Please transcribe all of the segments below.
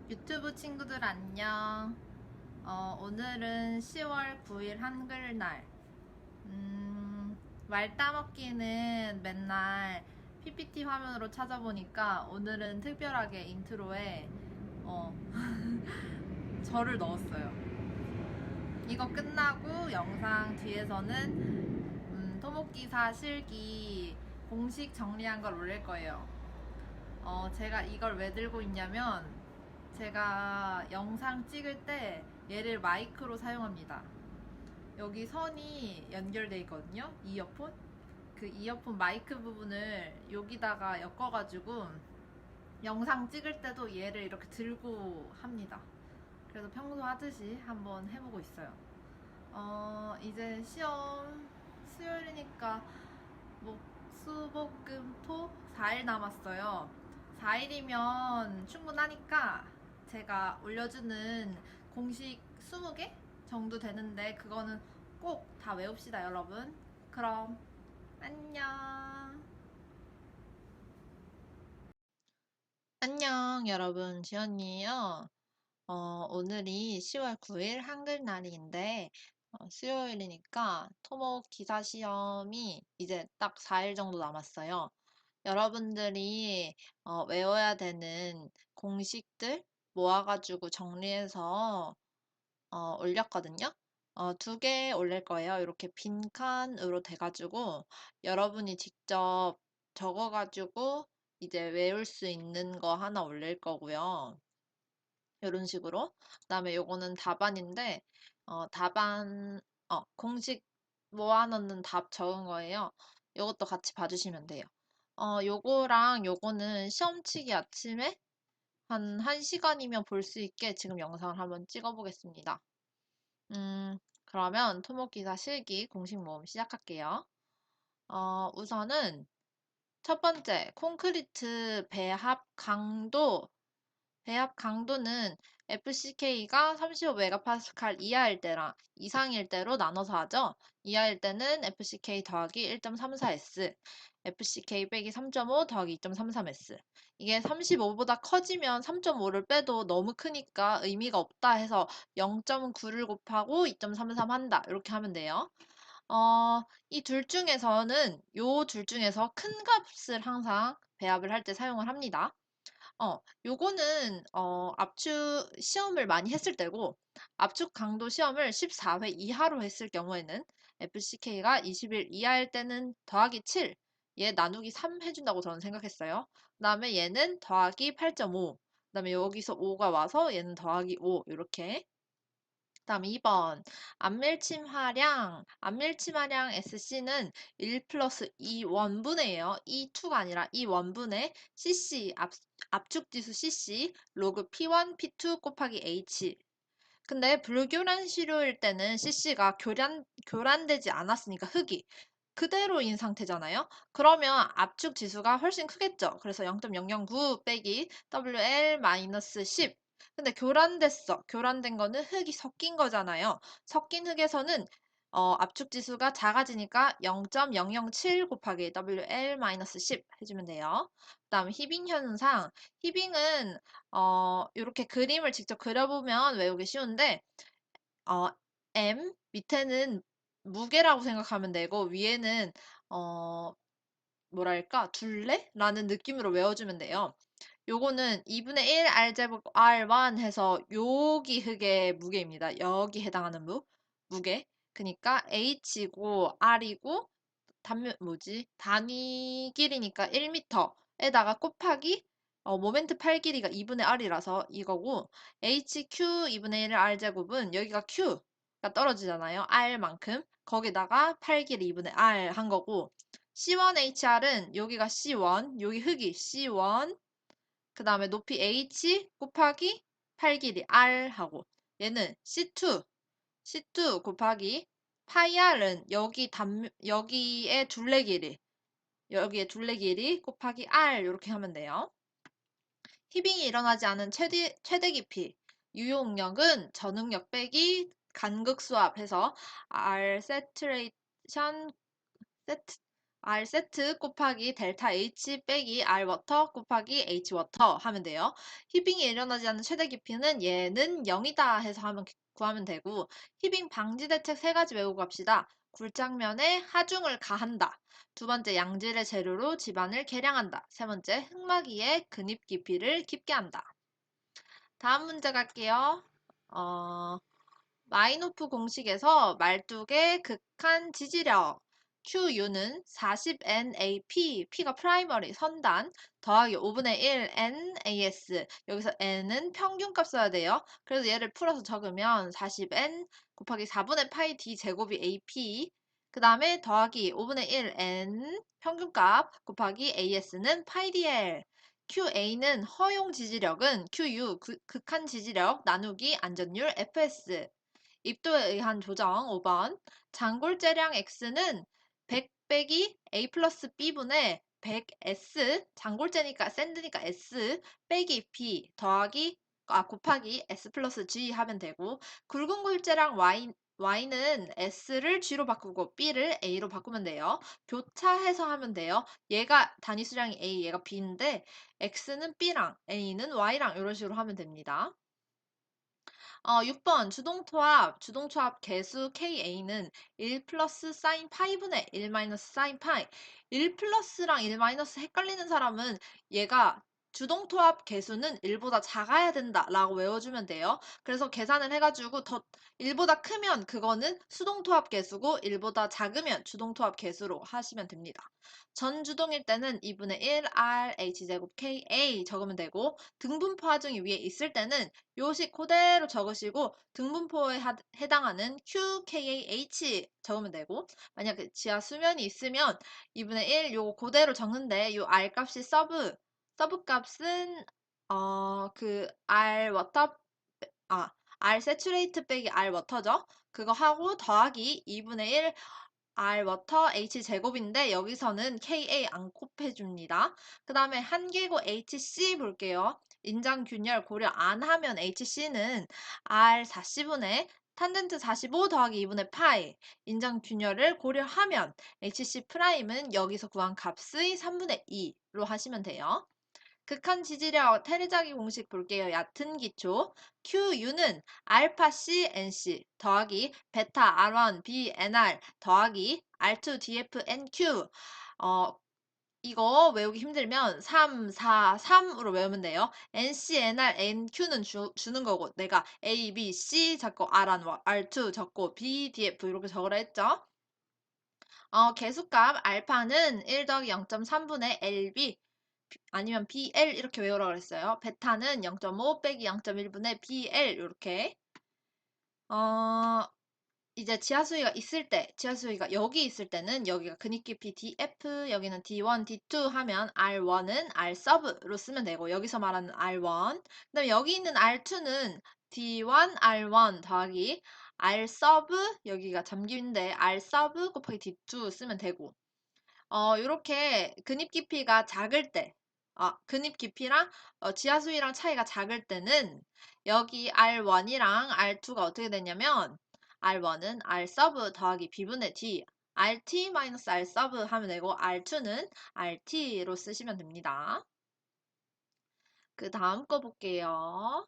유튜브 친구들 안녕. 오늘은 10월 9일 한글날. 말 따먹기는 맨날 PPT 화면으로 찾아보니까 오늘은 특별하게 인트로에 어, 저를 넣었어요. 이거 끝나고 영상 뒤에서는 토목기사 실기 공식 정리한 걸 올릴 거예요. 제가 이걸 왜 들고 있냐면 제가 영상 찍을 때 얘를 마이크로 사용합니다. 여기 선이 연결돼 있거든요. 이어폰. 그 이어폰 마이크 부분을 여기다가 엮어가지고 영상 찍을 때도 얘를 이렇게 들고 합니다. 그래서 평소 하듯이 한번 해보고 있어요. 이제 시험 수요일이니까 목, 수, 목, 금, 토 4일 남았어요. 4일이면 충분하니까 제가 올려주는 공식 20개 정도 되는데 그거는 꼭 다 외웁시다, 여러분. 그럼 안녕. 안녕, 여러분. 지연이에요. 오늘이 10월 9일 한글날인데, 수요일이니까 토목 기사 시험이 이제 딱 4일 정도 남았어요. 여러분들이 외워야 되는 공식들 모아가지고 정리해서 올렸거든요. 2개 올릴 거예요. 이렇게 빈칸으로 돼가지고 여러분이 직접 적어가지고 이제 외울 수 있는 거 하나 올릴 거고요. 이런 식으로. 그다음에 요거는 답안인데 답안 공식 모아놓는 답 적은 거예요. 요것도 같이 봐주시면 돼요. 요거랑 요거는 시험치기 아침에 한 1시간이면 볼 수 있게 지금 영상을 한번 찍어 보겠습니다. 그러면 토목기사 실기 공식 모음 시작할게요. 우선은 첫 번째, 콘크리트 배합 강도는 FCK가 35메가파스칼 이하일 때랑 이상일 때로 나눠서 하죠. 이하일 때는 FCK 더하기 1.34S, FCK 빼기 3.5 더하기 2.33S. 이게 35보다 커지면 3.5를 빼도 너무 크니까 의미가 없다 해서 0.9를 곱하고 2.33 한다. 이렇게 하면 돼요. 이 요 둘 중에서 큰 값을 항상 배합을 할 때 사용을 합니다. 요거는 압축 시험을 많이 했을 때고 압축 강도 시험을 14회 이하로 했을 경우에는 FCK가 20일 이하일 때는 더하기 7, 얘 나누기 3 해준다고 저는 생각했어요. 그 다음에 얘는 더하기 8.5, 그 다음에 여기서 5가 와서 얘는 더하기 5 이렇게. 다음 2번 안밀침하량 SC는 1 플러스 2 원분의예요. 2가 아니라 2 원분의 CC 압축지수 CC 로그 P1 P2 곱하기 H. 근데 불교란 시료일 때는 CC가 교란되지 않았으니까 흙이 그대로인 상태잖아요. 그러면 압축 지수가 훨씬 크겠죠. 그래서 0.009 빼기 WL-10. 근데 교란됐어. 교란된 거는 흙이 섞인 거잖아요. 섞인 흙에서는 압축 지수가 작아지니까 0.007 곱하기 WL-10 해주면 돼요. 그다음 히빙 현상. 히빙은 이렇게 그림을 직접 그려보면 외우기 쉬운데 어, M 밑에는 무게라고 생각하면 되고 위에는 어, 뭐랄까 둘레라는 느낌으로 외워주면 돼요. 요거는 2분의 1 R제곱 R1 해서 여기 흙의 무게입니다. 여기 해당하는 무게. 그러니까 H고 R이고 단위 길이니까 1m에다가 곱하기 모멘트 팔 길이가 2분의 R이라서 이거고 HQ 2분의 1 R제곱은 여기가 Q가 떨어지잖아요. R만큼. 거기다가 팔 길이 2분의 R 한 거고 C1HR은 여기가 C1, 여기 흙이 C1, 그 다음에 높이 H 곱하기 팔 길이 R 하고 얘는 C2 곱하기 파이 R은 여기에 둘레 길이 곱하기 R 이렇게 하면 돼요. 히빙이 일어나지 않은 최대 깊이 유용력은 전응력 빼기 간극수압 해서 R R 세트 곱하기 델타 H 빼기 R 워터 곱하기 H 워터 하면 돼요. 히빙이 일어나지 않는 최대 깊이는 얘는 0이다 해서 구하면 되고, 히빙 방지 대책 세 가지 외우고 갑시다. 굴장면에 하중을 가한다. 두 번째, 양질의 재료로 집안을 개량한다. 세 번째, 흙막이의 근입 깊이를 깊게 한다. 다음 문제 갈게요. 마이노프 공식에서 말뚝의 극한 지지력 QU는 40NAP, P가 프라이머리 선단, 더하기 5분의 1 NAS. 여기서 N은 평균값 써야 돼요. 그래서 얘를 풀어서 적으면 40N 곱하기 4분의 파이 D 제곱이 AP, 그 다음에 더하기 5분의 1 N 평균값 곱하기 AS는 파이 DL. QA는 허용 지지력은 QU 극한 지지력 나누기 안전율 FS. 입도에 의한 조정 5번. 장골재량 X는 100 빼기 A 플러스 B분의 100S, 장골재니까 샌드니까 S 빼기 B 곱하기 S 플러스 G 하면 되고, 굵은 골재량 Y는 S를 G로 바꾸고 B를 A로 바꾸면 돼요. 교차해서 하면 돼요. 얘가 단위 수량이 A, 얘가 B인데 X는 B랑 A는 Y랑 이런 식으로 하면 됩니다. 6번 주동초합 개수 KA는 1 플러스 사인 파이분의 1 마이너스 사인 파이. 1 플러스랑 1 마이너스 헷갈리는 사람은 얘가 주동토합 개수는 1보다 작아야 된다 라고 외워주면 돼요. 그래서 계산을 해가지고 1보다 크면 그거는 수동토합 개수고 1보다 작으면 주동토합 개수로 하시면 됩니다. 전주동일 때는 2분의 1 RH제곱 KA 적으면 되고, 등분포 하중이 위에 있을 때는 요식 그대로 적으시고 등분포에 해당하는 QKAH 적으면 되고, 만약에 지하 수면이 있으면 2분의 1 요거 그대로 적는데 요 R 값이 서브 값은 R 워터 R 세츄레이트 빼기 R 워터죠. 그거 하고 더하기 2분의 1 R 워터 H 제곱인데 여기서는 KA 안 곱해줍니다. 그 다음에 한계고 HC 볼게요. 인장 균열 고려 안 하면 HC는 R 40분의 탄젠트 45 더하기 2분의 파이. 인장 균열을 고려하면 HC 프라임은 여기서 구한 값의 3분의 2로 하시면 돼요. 극한 지지력 테레자기 공식 볼게요. 얕은 기초. QU는 알파 C NC 더하기 베타 R1 B NR 더하기 R2 DF NQ. 이거 외우기 힘들면 3, 4, 3으로 외우면 돼요. NC, NR, NQ는 주는 거고, 내가 A, B, C 적고 R1, R2 적고 B, DF 이렇게 적으라 했죠. 개수값 알파는 1 더하기 0.3분의 LB 아니면 BL 이렇게 외우라고 그랬어요. 베타는 0.5 빼기 0.1분의 BL 이렇게. 이제 지하수위가 여기 있을 때는 여기가 근입 깊이 DF, 여기는 D1, D2 하면 R1은 R 서브로 쓰면 되고, 여기서 말하는 R1. 그다음에 여기 있는 R2는 D1, R1 더하기 R 서브, 여기가 잠기인데 R 서브 곱하기 D2 쓰면 되고, 요렇게 근입 깊이가 작을 때, 근입 깊이랑 지하수위랑 차이가 작을 때는 여기 R1이랑 R2가 어떻게 되냐면, R1은 R 서브 더하기 B분의 D, RT 마이너스 R 서브 하면 되고, R2는 RT로 쓰시면 됩니다. 그 다음 거 볼게요.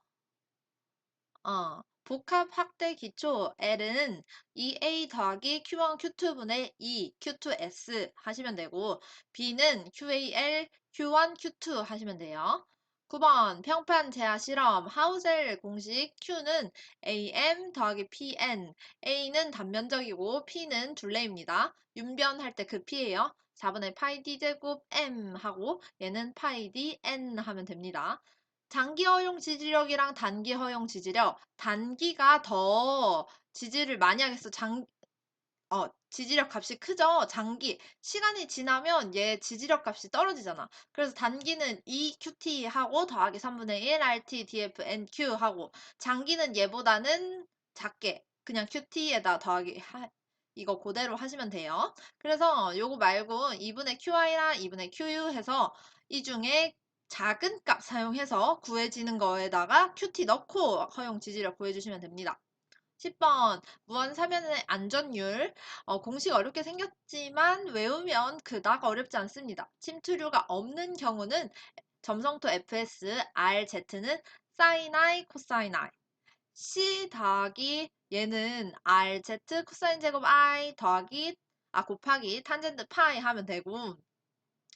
복합 확대 기초 L은 2A 더하기 Q1 Q2분의 2 Q2S 하시면 되고, B는 QAL Q1 Q2 하시면 돼요. 9번 평판 제하 실험 하우젤 공식 Q는 AM 더하기 PN. A는 단면적이고 P는 둘레입니다. 윤변할 때 그 P예요. 4분의 파이 D 제곱 M 하고 얘는 파이 D N 하면 됩니다. 장기 허용 지지력이랑 단기 허용 지지력. 단기가 더 지지를 많이 하겠어. 지지력 값이 크죠? 시간이 지나면 얘 지지력 값이 떨어지잖아. 그래서 단기는 EQT 하고 더하기 3분의 1 RT DF NQ 하고, 장기는 얘보다는 작게 그냥 QT에다 더하기 이거 그대로 하시면 돼요. 그래서 요거 말고 2분의 QI랑 2분의 QU 해서 이 중에 작은 값 사용해서 구해지는 거에다가 QT 넣고 허용 지지력 구해주시면 됩니다. 10번 무한사면의 안전율. 공식 어렵게 생겼지만 외우면 그닥 어렵지 않습니다. 침투류가 없는 경우는 점성토 fs rz는 사인 i 코사인 i c 더하기 얘는 rz 코사인 제곱 i 더하기 곱하기 탄젠트 파이 하면 되고,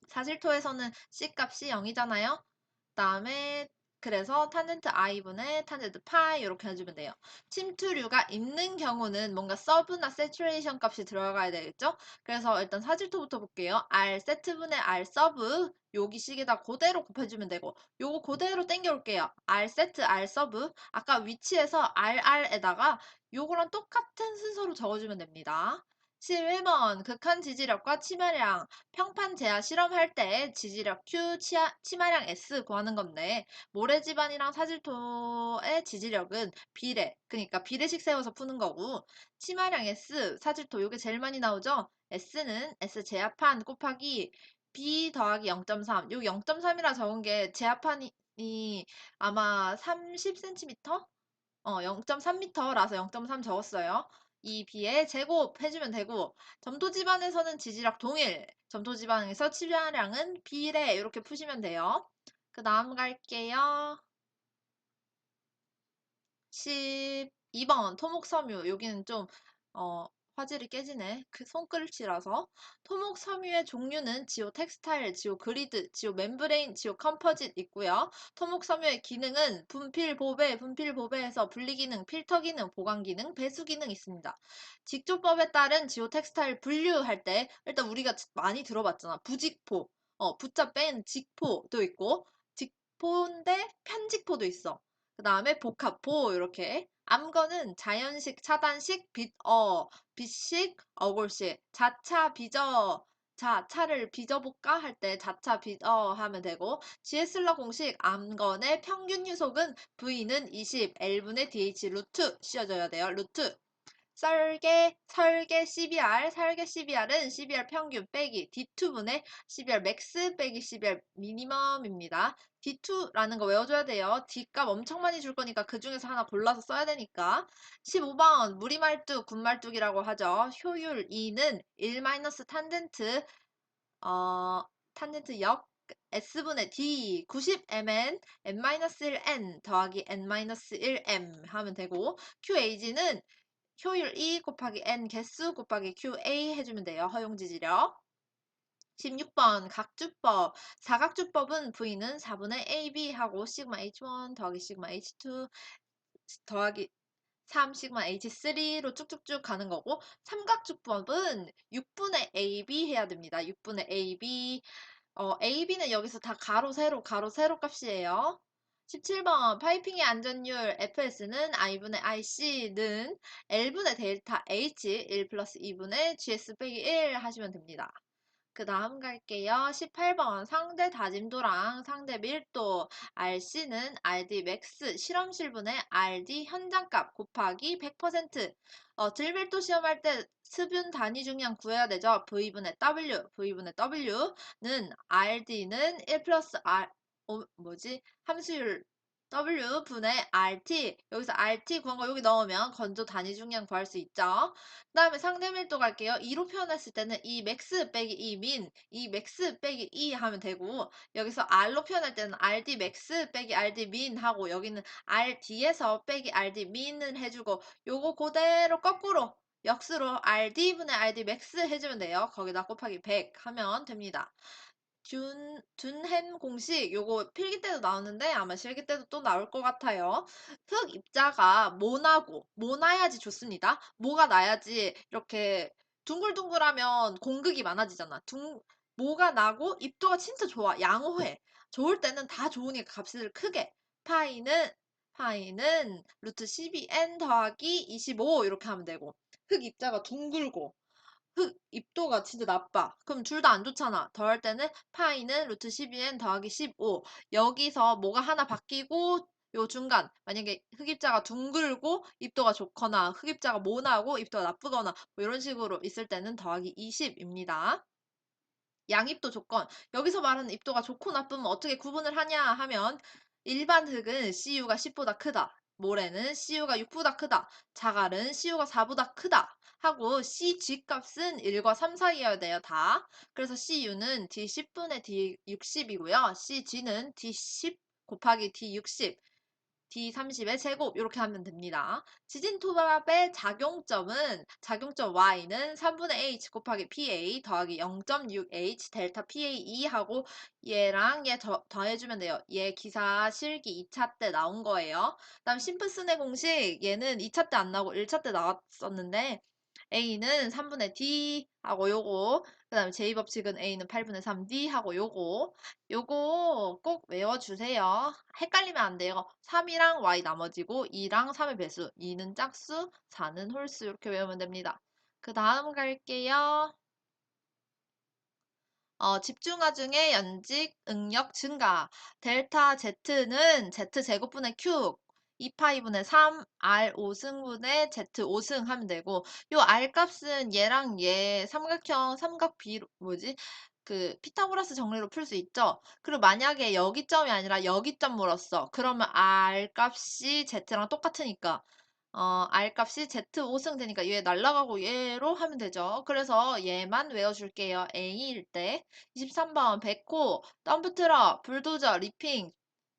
사실토에서는 c 값이 0이잖아요. 그다음에 그래서 탄젠트 i분의 탄젠트 파이 이렇게 해주면 돼요. 침투류가 있는 경우는 뭔가 서브나 세츄레이션 값이 들어가야 되겠죠? 그래서 일단 사질토부터 볼게요. r 세트분의 r 서브 여기 식에다 그대로 곱해주면 되고, 요거 그대로 땡겨올게요. r 세트 r 서브 아까 위치에서 rr에다가 요거랑 똑같은 순서로 적어주면 됩니다. 11번 극한 지지력과 치마량. 평판 제하 실험할 때 지지력 Q, 치마량 S 구하는 건데, 모래지반이랑 사질토의 지지력은 비례, 그러니까 비례식 세워서 푸는 거고, 치마량 S, 사질토 이게 제일 많이 나오죠? S는 S 제압한 곱하기 B 더하기 0.3. 요 0.3이라 적은 게 제압판이 아마 30cm? 0.3m라서 0.3 적었어요. 이 B에 제곱 해주면 되고, 점토지방에서는 지지력 동일, 점토지방에서 치료량은 비례 이렇게 푸시면 돼요. 그 다음 갈게요. 12번 토목섬유. 여기는 좀 화질이 깨지네. 그 손글씨라서. 토목섬유의 종류는 지오 텍스타일, 지오 그리드, 지오 멤브레인, 지오 컴포짓 있고요. 토목섬유의 기능은 분필 보배, 분필 보배에서 분리 기능, 필터 기능, 보관 기능, 배수 기능 있습니다. 직조법에 따른 지오 텍스타일 분류할 때 일단 우리가 많이 들어봤잖아. 부직포, 붙자 뺀 직포도 있고, 직포인데 편직포도 있어. 그 다음에 복합포 이렇게. 암거는 자연식, 차단식, 빛식, 어골식, 자차, 빚어. 자, 차를 빚어볼까 할 때 자차, 빚어 하면 되고, GS러 공식 암건의 평균 유속은 V는 20, L분의 DH 루트 씌워줘야 돼요. 루트. 설계 CBR, 설계 CBR은 CBR 평균 빼기 D2분의 CBR 맥스 빼기 CBR 미니멈입니다. D2라는 거 외워줘야 돼요. D값 엄청 많이 줄 거니까 그 중에서 하나 골라서 써야 되니까. 15번 무리말뚝, 군말뚝이라고 하죠. 효율 2는 1 탄젠트, 탄젠트 역 S분의 D 90mn n-1n 더하기 n-1m 하면 되고, QAG는 효율 2 곱하기 n 개수 곱하기 QA 해주면 돼요. 허용지지력. 16번 각주법. 사각주법은 V는 4분의 AB 하고 시그마 H1 더하기 시그마 H2 더하기 3 시그마 H3로 쭉쭉쭉 가는 거고, 삼각주법은 6분의 AB 해야 됩니다. 6분의 AB. AB는 여기서 다 가로, 세로, 가로, 세로 값이에요. 17번 파이핑의 안전율 FS는 I분의 IC는 L분의 델타 H 1 플러스 2분의 GS 빼기 1 하시면 됩니다. 그 다음 갈게요. 18번 상대 다짐도랑 상대 밀도. RC는 RD 맥스 실험실분의 RD 현장값 곱하기 100%. 들밀도 시험할 때 습윤 단위 중량 구해야 되죠. V분의 W, V분의 W는 RD는 1 플러스 R, 함수율 W분의 RT. 여기서 RT 구한 거 여기 넣으면 건조 단위 중량 구할 수 있죠. 그 다음에 상대 밀도 갈게요. 2로 표현했을 때는 이 맥스 빼기 이 민, 이 맥스 빼기 이 하면 되고, 여기서 R로 표현할 때는 RD 맥스 빼기 RD 민 하고, 여기는 RD에서 빼기 RD 민을 해주고, 요거 그대로 거꾸로 역수로 RD분의 RD 맥스 해주면 돼요. 거기다 곱하기 100 하면 됩니다. 둔햄 공식 요거 필기 때도 나오는데 아마 실기 때도 또 나올 것 같아요. 흙 입자가 모나야지 좋습니다. 모가 나야지 이렇게 둥글둥글하면 공극이 많아지잖아. 모가 나고 입도가 진짜 좋아. 양호해. 좋을 때는 다 좋으니까 값을 크게. 파이는 루트 12n 더하기 25 이렇게 하면 되고, 흙 입자가 둥글고 입도가 진짜 나빠. 그럼 둘 다 안 좋잖아. 더할 때는 파이는 루트 12n 더하기 15. 여기서 뭐가 하나 바뀌고 요 중간 만약에 흑입자가 둥글고 입도가 좋거나 흑입자가 모나고 입도가 나쁘거나 뭐 이런 식으로 있을 때는 더하기 20입니다. 양입도 조건. 여기서 말하는 입도가 좋고 나쁘면 어떻게 구분을 하냐 하면, 일반 흙은 CU가 10보다 크다. 모래는 CU가 6보다 크다. 자갈은 CU가 4보다 크다. 하고 CG 값은 1과 3 사이여야 돼요. 다. 그래서 CU는 D10분의 D60이고요. CG는 D10 곱하기 D60, D30의 제곱 이렇게 하면 됩니다. 지진토합의 작용점 Y는 3분의 H 곱하기 PA 더하기 0.6H 델타 PAE 하고 얘랑 얘 더해주면 돼요. 얘 기사 실기 2차 때 나온 거예요. 그다음 심플슨의 공식 얘는 2차 때 안 나오고 1차 때 나왔었는데 A는 3분의 D 하고 요거 그 다음에 제2법칙은 A는 8분의 3D 하고 요거 꼭 외워주세요. 헷갈리면 안 돼요. 3이랑 Y 나머지고 2랑 3의 배수 2는 짝수 4는 홀수 이렇게 외우면 됩니다. 그 다음 갈게요. 집중화 중에 연직 응력 증가. 델타 Z는 Z제곱분의 Q 2파이분의 3 R 5승분의 Z 5승 하면 되고 요 R 값은 얘랑 얘 삼각형 삼각 비로 뭐지? 그 피타고라스 정리로 풀 수 있죠. 그리고 만약에 여기 점이 아니라 여기 점 물었어. 그러면 R 값이 Z랑 똑같으니까 R 값이 Z 5승 되니까 얘 날라가고 얘로 하면 되죠. 그래서 얘만 외워줄게요. A일 때 23번 백호, 덤프트럭, 불도저, 리핑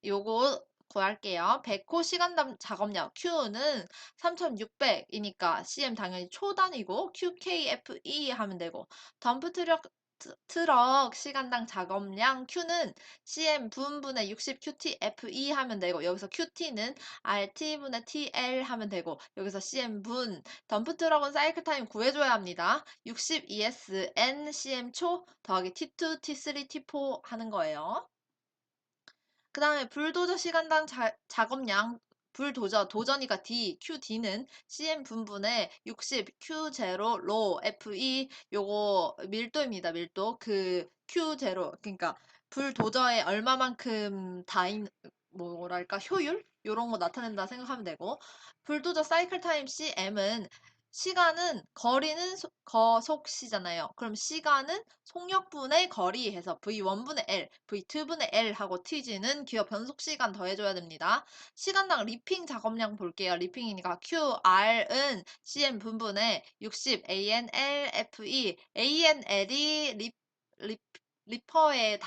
요거 구할게요. 백호 시간당 작업량 Q는 3600이니까 CM 당연히 초단위고 QKFE 하면 되고 덤프트럭 트럭 시간당 작업량 Q는 CM 분분의 60 QTFE 하면 되고 여기서 QT는 RT분의 TL 하면 되고 여기서 CM분 덤프트럭은 사이클 타임 구해줘야 합니다. 60 ES N CM 초 더하기 T2, T3, T4 하는 거예요. 그 다음에 불도저 시간당 작업량 도전이가 D, QD는 CM 분분의 60, Q0, 로, FE 요거 밀도입니다. 밀도. 그 Q0 그러니까 불도저에 얼마만큼 뭐랄까 효율? 요런 거 나타낸다 생각하면 되고 불도저 사이클 타임 CM은 시간은 거리는 거속시잖아요. 그럼 시간은 속력분의 거리 해서 V1분의 L, V2분의 L 하고 TG는 기어 변속 시간 더해줘야 됩니다. 시간당 리핑 작업량 볼게요. 리핑이니까 QR은 CM 분분의 60 ANLFE, ANL이 리퍼의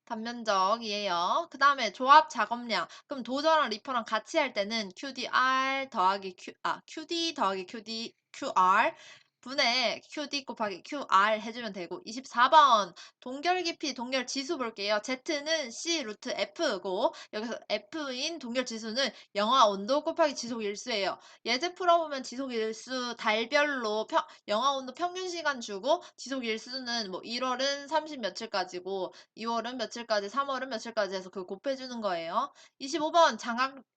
단면적이에요. 그 다음에 조합 작업량. 그럼 도저랑 리퍼랑 같이 할 때는 QDR 더하기 QD 더하기 QR 분의 QD 곱하기 QR 해주면 되고 24번 동결 깊이 동결 지수 볼게요. Z는 C 루트 F고 여기서 F인 동결 지수는 영하 온도 곱하기 지속 일수예요. 예제 풀어보면 지속 일수 달별로 영하 온도 평균 시간 주고 지속 일수는 뭐 1월은 30 며칠까지고 2월은 며칠까지 3월은 며칠까지 해서 그거 곱해주는 거예요. 25번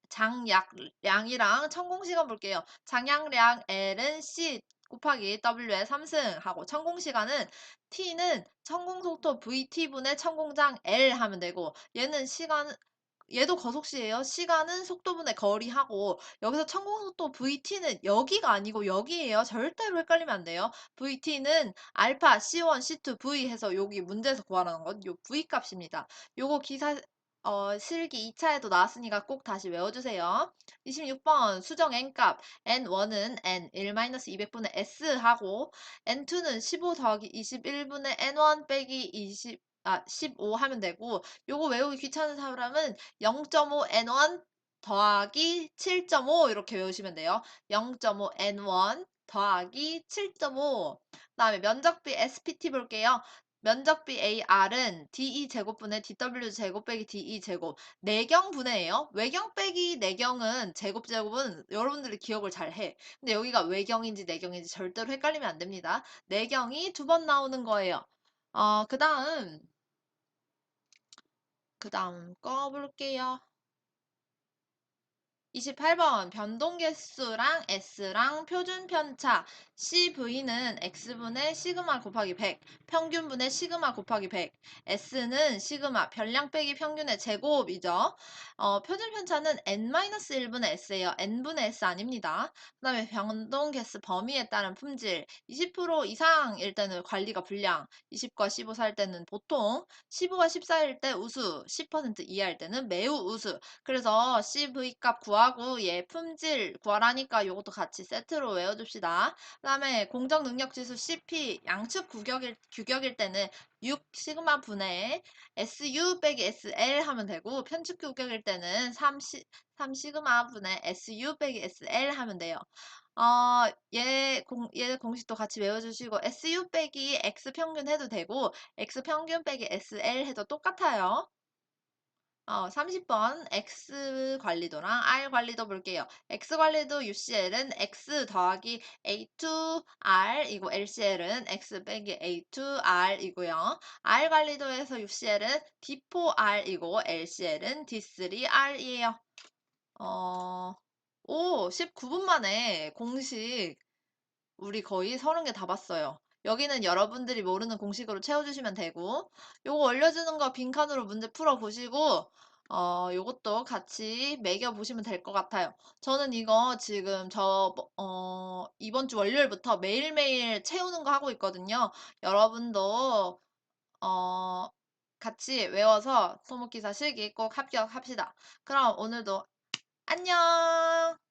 장약량이랑 천공시간 볼게요. 장약량 L은 C 곱하기 W의 3승 하고 천공시간은 T는 천공속도 VT분의 천공장 L 하면 되고 얘도 거속시예요. 시간은 속도분의 거리하고 여기서 천공속도 VT는 여기가 아니고 여기예요. 절대로 헷갈리면 안 돼요. VT는 알파 C1, C2, V 해서 여기 문제에서 구하라는 건 요 V 값입니다. 요거 실기 2차에도 나왔으니까 꼭 다시 외워주세요. 26번 수정 n값 n1은 n 1-200분의 s 하고 n2는 15 더하기 21분의 n1 빼기 15 하면 되고 요거 외우기 귀찮은 사람은 0.5 n1 더하기 7.5 이렇게 외우시면 돼요. 0.5 n1 더하기 7.5 그다음에 면적비 SPT 볼게요. 면적비 AR은 DE 제곱분의 DW 제곱 빼기 DE 제곱 내경 분해예요. 외경 빼기 내경은 제곱은 여러분들이 기억을 잘 해. 근데 여기가 외경인지 내경인지 절대로 헷갈리면 안 됩니다. 내경이 2번 나오는 거예요. 그 다음 거 볼게요. 28번 변동계수랑 S랑 표준편차 CV는 X분의 시그마 곱하기 100 평균분의 시그마 곱하기 100 S는 시그마 별량 빼기 평균의 제곱이죠. 표준편차는 N-1분의 S예요. N분의 S 아닙니다. 그 다음에 변동계수 범위에 따른 품질 20% 이상일 때는 관리가 불량 20과 15 살 때는 보통 15와 14일 때 우수 10% 이하일 때는 매우 우수 그래서 CV 값 구하기 더하고 얘 품질 구하라니까 요것도 같이 세트로 외워줍시다. 그 다음에 공정 능력 지수 CP 양측 규격일 때는 6 시그마 분의 SU 빼기 SL 하면 되고 편측 규격일 때는 3 시그마 분의 SU 빼기 SL 하면 돼요. 얘 공식도 같이 외워주시고 SU 빼기 X 평균 해도 되고 X 평균 빼기 SL 해도 똑같아요. 30번 X 관리도랑 R 관리도 볼게요. X 관리도 UCL은 X 더하기 A2R이고 LCL은 X 빼기 A2R이고요. R 관리도에서 UCL은 D4R이고 LCL은 D3R이에요. 19분 만에 공식 우리 거의 30개 다 봤어요. 여기는 여러분들이 모르는 공식으로 채워주시면 되고 요거 올려주는 거 빈칸으로 문제 풀어보시고 요것도 같이 매겨보시면 될 것 같아요. 저는 이거 지금 이번 주 월요일부터 매일매일 채우는 거 하고 있거든요. 여러분도 같이 외워서 토목기사 실기 꼭 합격합시다. 그럼 오늘도 안녕!